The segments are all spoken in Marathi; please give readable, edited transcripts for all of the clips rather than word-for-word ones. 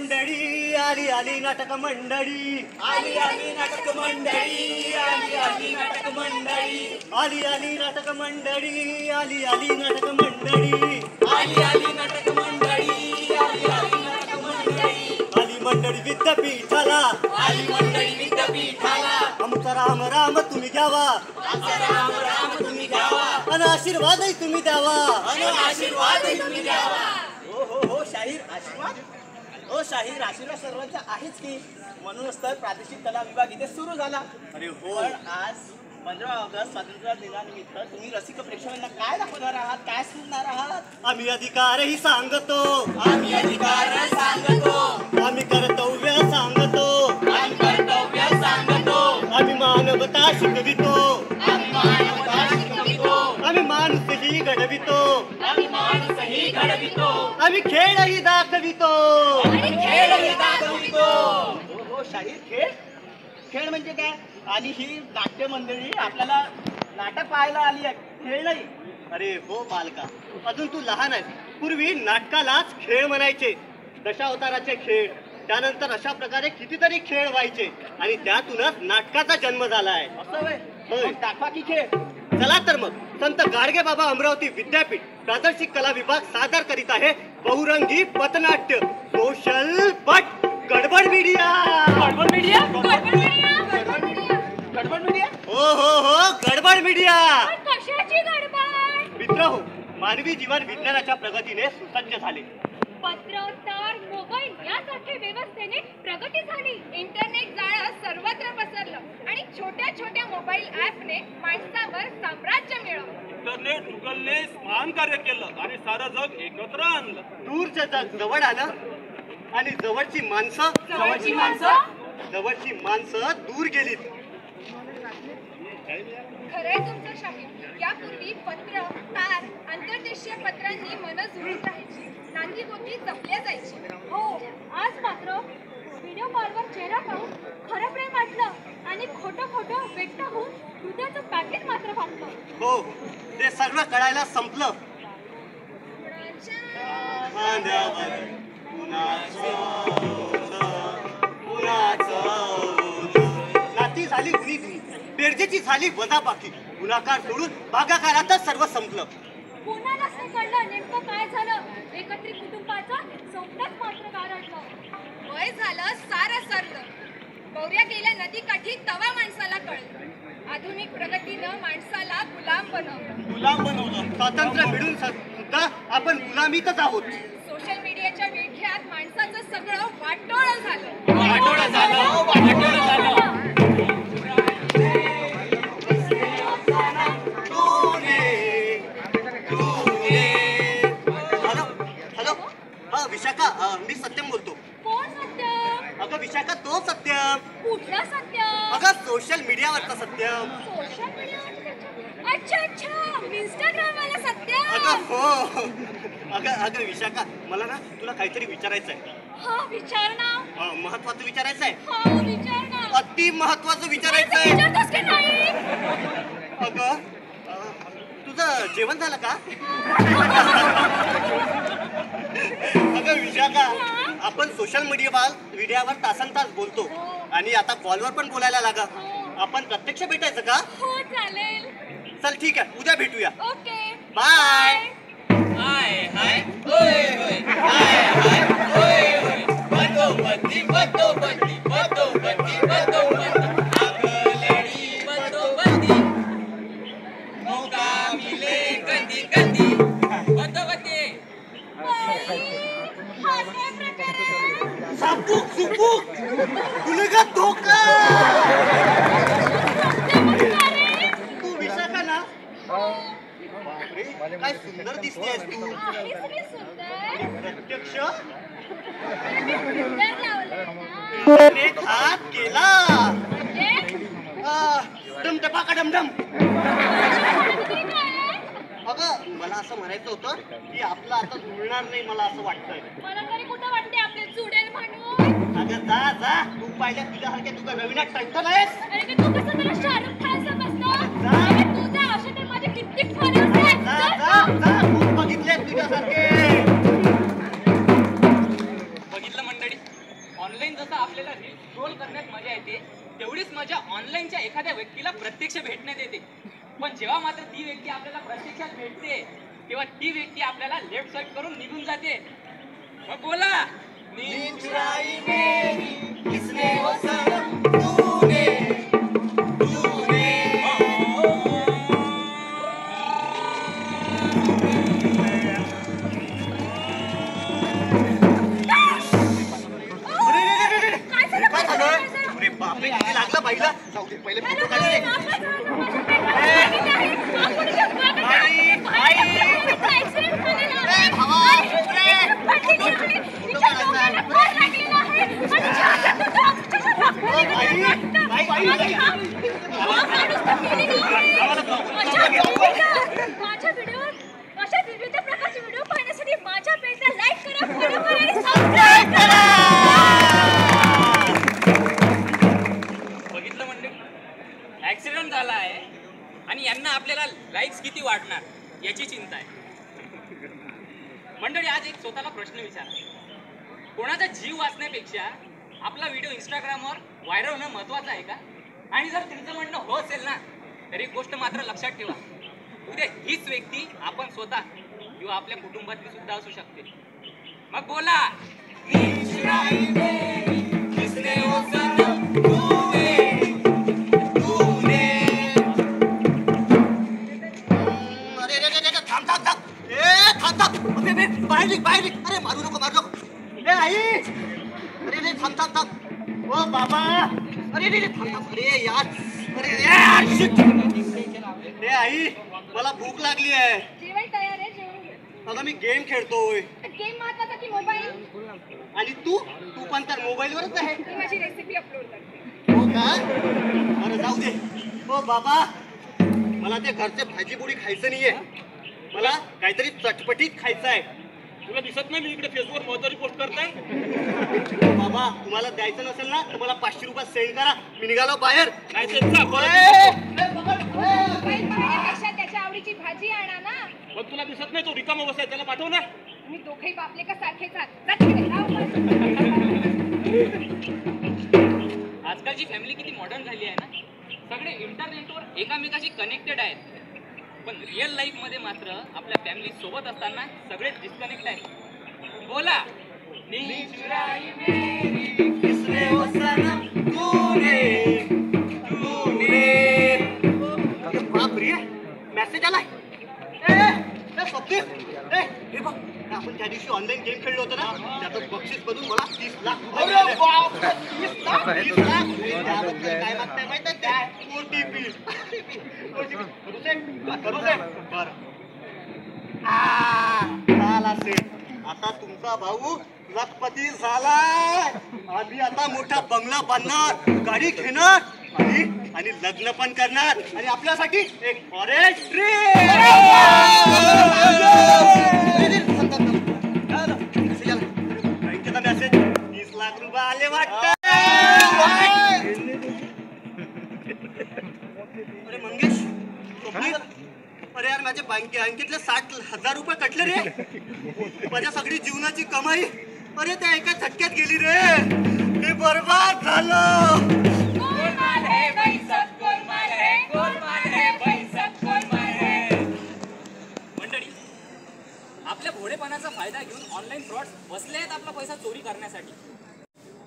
मंडळी आली आली नाटक मंडळी आली आली नाटक मंडळी आली आली नाटक मंडळी आली आली नाटक मंडळी आली आली नाटक मंडळी आली आली नाटक मंडळी आली आली नाटक मंडळी आली मंडळी विद्यापीठाला आली मंडळी विद्यापीठाला आमचा राम राम तुम्ही घ्यावा आमचा राम राम तुम्ही घ्यावा आणि आशीर्वादही तुम्ही द्यावा आणि आशीर्वादही तुम्ही द्यावा. हो हो हो शाहीर आशीर्वाद. हो शाहीर आशीर्वाद सर्वांचा आहेच की. म्हणूनच तर प्रादेशिक कला विभाग इथे सुरू झाला. अरे हो. पण आज 15 ऑगस्ट स्वातंत्र्य दिनानिमित्त तुम्ही रसिक प्रेक्षकांना काय दाखवणार आहात, काय सांगणार आहात? आम्ही अधिकारही सांगतो, आम्ही अधिकार सांगतो, आम्ही कर्तव्य सांगतो, आम्ही कर्तव्य सांगतो, आम्ही मानवता शिकवितो, आम्ही मानवता शिकवितो, आम्ही माणूसही घडवितो, आम्ही माणूसही घडवितो, आम्ही खेळही दाखवितो. आम्ही खेळही दाखवितो. हो हो शाहीर खेळ. खेळ म्हणजे काय? आणि ही नाट्य मंडळी आपल्याला नाटक पाहायला आली आहे, खेळ नाही. अरे हो बालका, अजून तू लहान आहेस. पूर्वी नाटकालाच खेळ म्हणायचे, दशावताराचे खेळ. त्यानंतर अशा प्रकारे कितीतरी खेळ व्हायचे आणि त्यातूनच नाटकाचा जन्म झालाय. असं होय? होय. मग दाखवा की खेळ. चला तर मग संत गाडगे बाबा अमरावती विद्यापीठ प्रादेशिक कला विभाग सादर करीत आहे बहुरंगी पथनाट्य सोशल बट गडबड मीडिया. गडबड मीडिया? गडबड मीडिया? गडबड मीडिया? हो हो हो गडबड मीडिया. कशाची गडबड? मित्र हो, मानवी जीवन विज्ञानाच्या प्रगतीने सुसज्ज झाले. पत्र, तार, मोबाईल यासारख्या व्यवस्थेने प्रगती झाली. इंटरनेट जाळं सर्वत्र पसरलं आणि छोट्या छोट्या मोबाईल ऍपने माणसावर साम्राज्य मिळवलं. इंटरनेट गुगलने महान कार्य केलं आणि सारं जग एकत्र आणलं. दूरचं जग जवळ आलं आणि जवळची माणसं दूर गेलीत. खरंय तुमचं शाहीर. यापूर्वी पत्र, तार, आंतरदेशीय पत्रांनी मन जुळून राहायची, नाती गोती जपल्या जायची. हो, आज मात्र व्हिडिओ कॉलवर चेहरा पाहून खरं प्रेम वाटलं आणि खोटं खोटं व्यक्त होऊन हृदयाचं पॅकेट मात्र फाटलं. हो, ते सर्व कळायला संपलं. नाती झाली गुणी गुणी, बेरजेची झाली वजाबाकी. गुन्हाकार सोडून भागाकारातच सर्व संपलं. कोणालाच नाही कळलं नेमकं काय झालं. एकत्रित कुटुंबाचं स्वप्नच मात्र गारडलं. वय झालं सारं सरलं. गौऱ्या गेल्या नदीकाठी तवा माणसाला कळलं. आधुनिक प्रगतीनं माणसाला गुलाम बनवलं. स्वातंत्र्य मिळून सुद्धा आपण गुलामीतच आहोत. सोशल मीडियाच्या विळख्यात माणसाचं सगळं वाटोळं झालं. हॅलो, हा विशाखा, मी सत्यम बोलतो. कोण सत्यम? अगं विशाखा, तो सत्यम. कुठला सत्यम? अगं सोशल मीडियावरचा सत्यम. सोशल मीडियावर? अच्छा अच्छा, इंस्टाग्राम वाला सत्यम. अगं हो. अगं विशाखा, मला ना तुला काहीतरी विचारायचं आहे. हा विचार ना. महत्वाचं विचारायचं आहे. हा विचार ना. अति महत्वाचं विचारायचं आहे. विचारतोस की नाही? अगं तुझं जेवण झालं का? अगं विशाखा, आपण सोशल मीडियावर तासन तास बोलतो आणि आता कॉलवर पण बोलायला लागा. आपण प्रत्यक्ष भेटायचं का? हो चालेल. चल ठीक आहे, उद्या भेटूया. Okay bye. हाय हाय होय होय. हाय हाय होय होय. बंदोबस्ती बंदोबस्ती बंदोबस्ती बंदोबस्ती. आगलडी बंदोबस्ती. मौका मिले कधी कधी. बंदोबस्ती. हा काय प्रकार आहे? सापूक सुपूक गुन्हेगार धोका. तू विशाखा ना? बापरे, काय सुंदर दिसतेस तू. आहेस मी सुंदर. प्रत्यक्ष सुंदर लावलंय ना. एक हात केला. डमडपा डमडम. किती काय? अगं मला असं म्हणायचं होतं की आपलं आता जुळणार नाही, मला असं वाटतंय. मला तरी कुठं वाटते आपले जुडेल म्हणून. अगं जा जा, तू पाहिल्या तुझ्यासारख्या तुझं नवीन टंटन आहेस. अरे की तू कसं तुला शाहरुख खान समजतो? जा. अरे तुझा असे तर माझे किती फॉलोअर्स आहेत. जा जा जा, खूप बघितले तुझ्यासारखे. बघितलं मंडळी, जसं आपल्याला रील स्क्रोल करण्यात मजा येते, तेवढीच मजा ऑनलाईनच्या एखाद्या व्यक्तीला प्रत्यक्ष भेटण्यात येते. पण जेव्हा मात्र ती व्यक्ती आपल्याला प्रत्यक्षात भेटते, तेव्हा ती व्यक्ती आपल्याला लेफ्ट साईड करून निघून जाते. मग बोला, नींद चुराई मेरी किसने वो सनम तूने तूने. अरे बापरे, किती लागला बाईला. जाऊ दे, पहिले फोटो काढू दे. माझ्या व्हिडिओवर अशा विविध प्रकारचे व्हिडिओ पाहण्यासाठी माझ्या पेजला लाईक करा, फॉलो करा आणि सबस्क्राईब करा. बघितलं म्हणजे ऍक्सिडेंट झाला आहे आणि यांना आपल्याला लाईक्स किती वाढणार याची चिंता आहे. मंडळी, आज एक स्वतःला प्रश्न विचारा, कोणाचा जीव वाचण्यापेक्षा आपला व्हिडिओ इंस्टाग्रामवर व्हायरल होणं महत्वाचं आहे का? आणि जर तुमचं म्हणणं हो असेल ना, तर एक गोष्ट मात्र लक्षात ठेवा, उद्या हीच व्यक्ती आपण स्वतः किंवा आपल्या कुटुंबातली सुद्धा असू शकते. मग बोला, अरे मारू नको, मारू नको. ए आई, अरे रे थांब थांब थांब. ओ बाबा, अरे रे थांब थांब. अरे यार, अरे यार, शिट. ए आई, मला भूक लागली आहे. जेवण तयार आहे, जेवण घे. अगं मी गेम खेळतोय. गेम महत्वाचा की मोबाईल? आणि तू तू पण तर मोबाईलवरच आहे. मी माझी रेसिपी अपलोड करते. हो का? अरे जाऊ दे. ओ बाबा, मला ते घरचे भाजी पोळी खायचं नाहीये, मला काहीतरी चटपटीत खायचं आहे. तुला दिसत नाही मी इकडे फेसबुकवर महत्वाची पोस्ट करताय? बाबा, तुम्हाला द्यायचं नसेल ना तर मला 500 रुपये सेंड करा, मी निघालो बाहेर. नाही ते जा, परत मोबाईल पाहण्यापेक्षा त्याच्या आवडीची भाजी आणा ना. मग तुला दिसत नाही तो रिकामा बसाय, त्याला पाठव ना. तुम्ही दोघेही बापले का सारखेच आहात. जा तिकडे, जाऊ बस. आजकालची फॅमिली किती मॉडर्न झाली आहे ना. सगळे इंटरनेटवर एकामेकाशी कनेक्टेड आहेत, पण रिअल लाईफ मध्ये मात्र आपल्या फॅमिली सोबत असताना सगळेच डिस्कनेक्ट आहेत. बोला, नींद चुराई मेरी किसने वो सनम तूने तूने. अरे बाप रे, मेसेज आलाय. ए स्वप्नील, ए हे बघ, आपण त्या दिवशी ऑनलाईन गेम खेळलो होतो ना, त्याचं बक्षीस बनून मला 30 लाख रुपये मिळाले. 30 लाख? त्याबद्दल काय मागताय माहिती आहे काय? OTP. करू दे, करू दे. बरं. झाला सेट. आता तुमचा भाऊ लखपती झालाय. आम्ही आता मोठा बंगला बांधणार, गाडी घेणार आणि लग्न पण करणार, आणि आपल्यासाठी एक फॉरेस्ट बँकेचा मेसेज 30 लाख रुपये आले वाटत. अरे मंगेश, स्वप्नील, अरे यार माझ्या बँकेतले 60,000 रुपये कटले रे. माझ्या सगळी जीवनाची कमाई अरे त्या एका झटक्यात गेली रे. मी बर्बाद झालो. मंडळी, आपल्या भोळेपणाचा फायदा घेऊन ऑनलाईन फ्रॉड बसले आहेत आपला पैसा चोरी करण्यासाठी.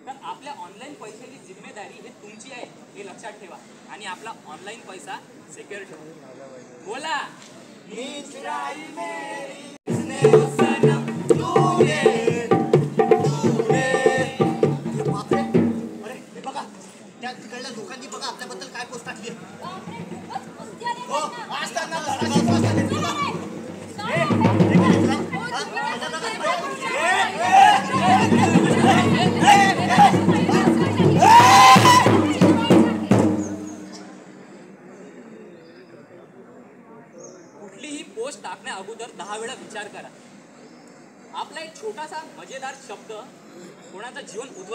तर आपल्या ऑनलाईन पैशाची जिम्मेदारी हे तुमची आहे हे लक्षात ठेवा, आणि आपला ऑनलाईन पैसा सिक्युअर ठेवा. बोला, नींद चुराई मेरी किसने वो सनम तूने तूने. बापरे, अरे हे बघा, त्या तिकडल्या लोकांनी बघा आपल्याबद्दल काय पोस्ट टाकली. हो, आज त्यांना कुठलीही पोस्ट टाकण्या अगोदर 10 वेळा विचार करा. आपला एक छोटासा मजेदार शब्द कोणाचं जीवन उद्ध्वस्त